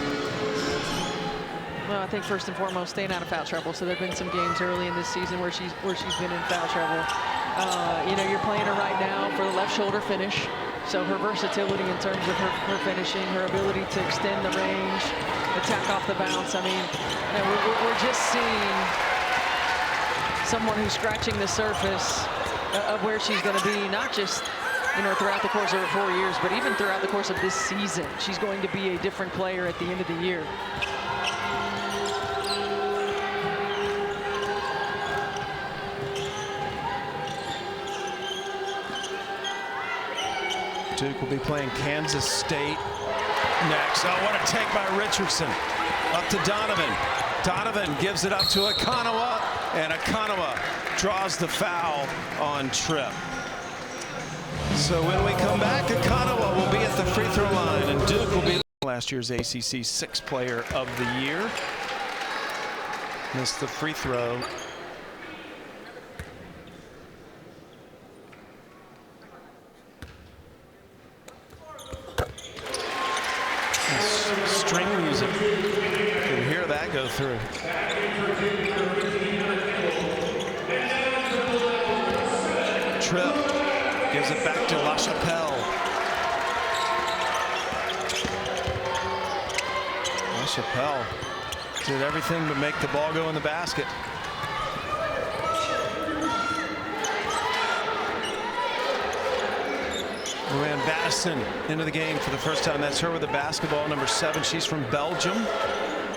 Well, I think first and foremost, staying out of foul trouble. So there have been some games early in this season where she's been in foul trouble. You know, you're playing her right now for the left shoulder finish. So her versatility in terms of her finishing, her ability to extend the range, attack off the bounce. I mean, you know, we're just seeing someone who's scratching the surface of where she's going to be, not just, you know, throughout the course of her 4 years, but even throughout the course of this season. She's going to be a different player at the end of the year. Duke will be playing Kansas State next. Oh, what a take by Richardson. Up to Donovan. Donovan gives it up to Akanawa, and Akanawa draws the foul on Tripp. So when we come back, Akanawa will be at the free throw line, and Duke will be last year's ACC Sixth Player of the Year. Missed the free throw. String music. You can hear that go through. Tripp gives it back to LaChapelle. LaChapelle did everything but make the ball go in the basket. Luann Battison into the game for the first time. That's her with the basketball, number 7. She's from Belgium,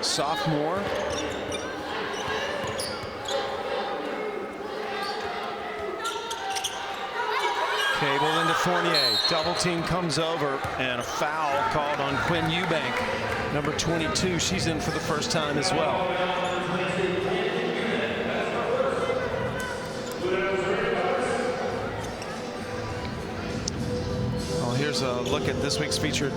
sophomore. Cable into Fournier. Double team comes over, and a foul called on Quinn Eubank, number 22. She's in for the first time as well. Here's a look at this week's featured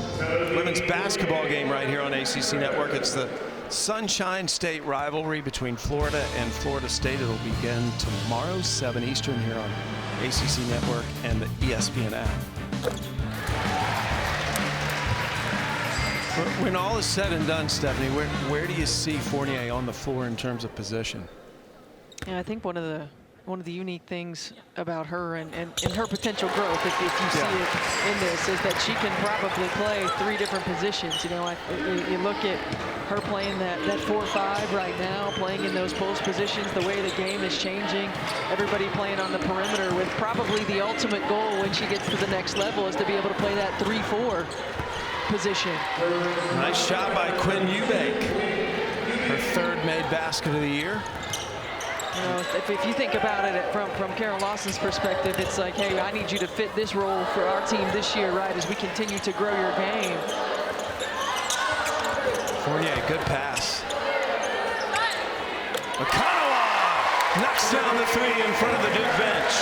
women's basketball game right here on ACC Network. It's the Sunshine State rivalry between Florida and Florida State. It'll begin tomorrow, 7 Eastern, here on ACC Network and the ESPN app. When all is said and done, Stephanie, where do you see Fournier on the floor in terms of position? Yeah, I think one of the unique things about her and her potential growth, if you see it in this, is that she can probably play 3 different positions. You know, you look at her playing that 4-5 right now, playing in those post positions, the way the game is changing, everybody playing on the perimeter, with probably the ultimate goal when she gets to the next level is to be able to play that 3-4 position. Nice shot by Quinn Eubank. Her 3rd made basket of the year. You know, if you think about it from Kara Lawson's perspective, it's like, hey, I need you to fit this role for our team this year, right, as we continue to grow your game. Fournier, good pass. Akanawa knocks down the 3 in front of the Duke bench.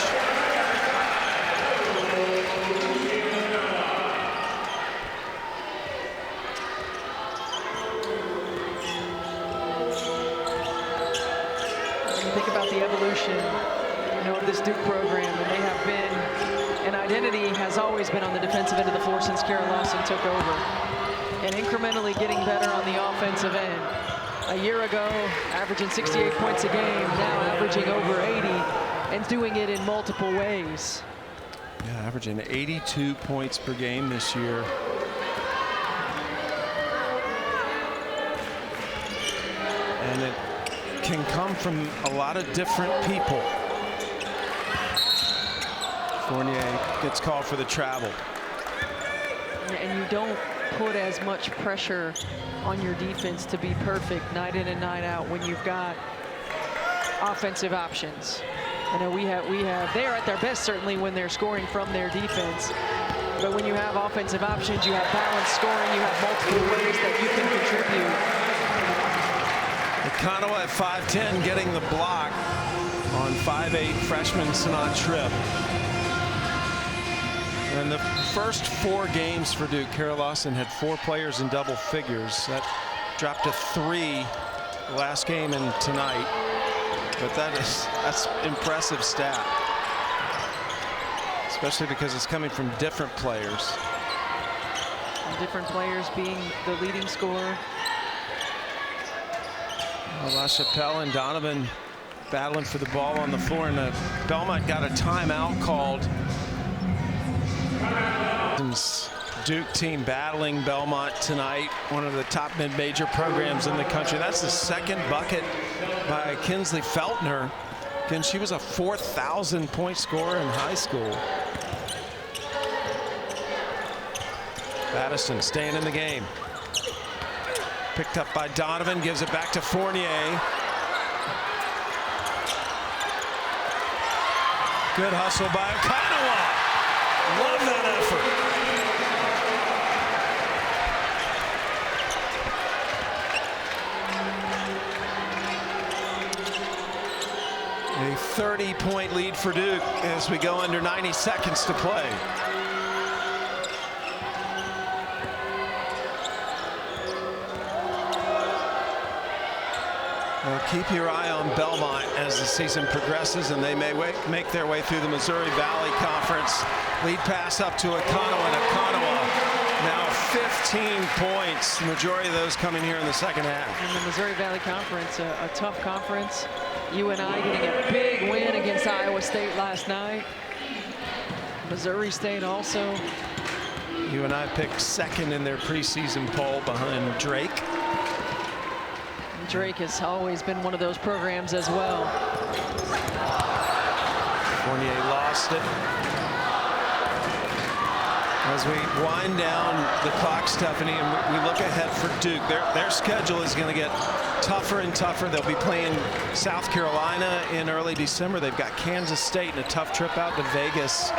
Think about the evolution, you know, of this Duke program, and they have been, an identity has always been on the defensive end of the floor since Kara Lawson took over, and incrementally getting better on the offensive end. A year ago, averaging 68 points a game, now averaging over 80, and doing it in multiple ways. Yeah, averaging 82 points per game this year. And it can come from a lot of different people. Fournier gets called for the travel. And you don't put as much pressure on your defense to be perfect night in and night out when you've got offensive options. I know we have they are at their best certainly when they're scoring from their defense. But when you have offensive options, you have balanced scoring, you have multiple ways that you can contribute. Akanawa at 5'10", getting the block on 5'8" freshman Sanaa Tripp. And the first 4 games for Duke, Kara Lawson had 4 players in double figures. That dropped to 3 last game and tonight. But that's impressive stat, especially because it's coming from different players. And different players being the leading scorer. LaChapelle and Donovan battling for the ball on the floor, and Belmont got a timeout called. Duke team battling Belmont tonight, one of the top mid-major programs in the country. That's the second bucket by Kinsley Feltner. Again, she was a 4,000-point scorer in high school. Addison staying in the game. Picked up by Donovan, gives it back to Fournier. Good hustle by Okonowa. Love that effort. A 30-point lead for Duke as we go under 90 seconds to play. Well, keep your eye on Belmont as the season progresses, and they may make their way through the Missouri Valley Conference. Lead pass up to Okonowa, and Okonowa now 15 points. The majority of those coming here in the second half. And the Missouri Valley Conference, a tough conference. UNI getting a big win against Iowa State last night. Missouri State also. UNI picked second in their preseason poll behind Drake. Drake has always been one of those programs as well. Fournier lost it. As we wind down the clock, Stephanie, and we look ahead for Duke, their schedule is going to get tougher and tougher. They'll be playing South Carolina in early December. They've got Kansas State and a tough trip out to Vegas.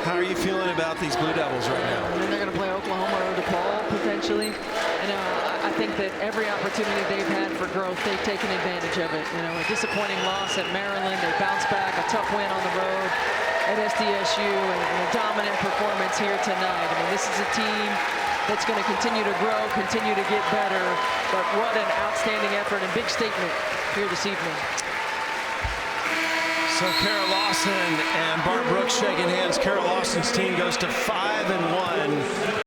How are you feeling about these Blue Devils right now? And then they're going to play Oklahoma or DePaul potentially. And I think that every opportunity they've had for growth, they've taken advantage of it. You know, a disappointing loss at Maryland. They bounced back, a tough win on the road at SDSU, and a dominant performance here tonight. I mean, this is a team that's going to continue to grow, continue to get better. But what an outstanding effort and big statement here this evening. So Kara Lawson and Bart Brooks shaking hands. Kara Lawson's team goes to 5-1.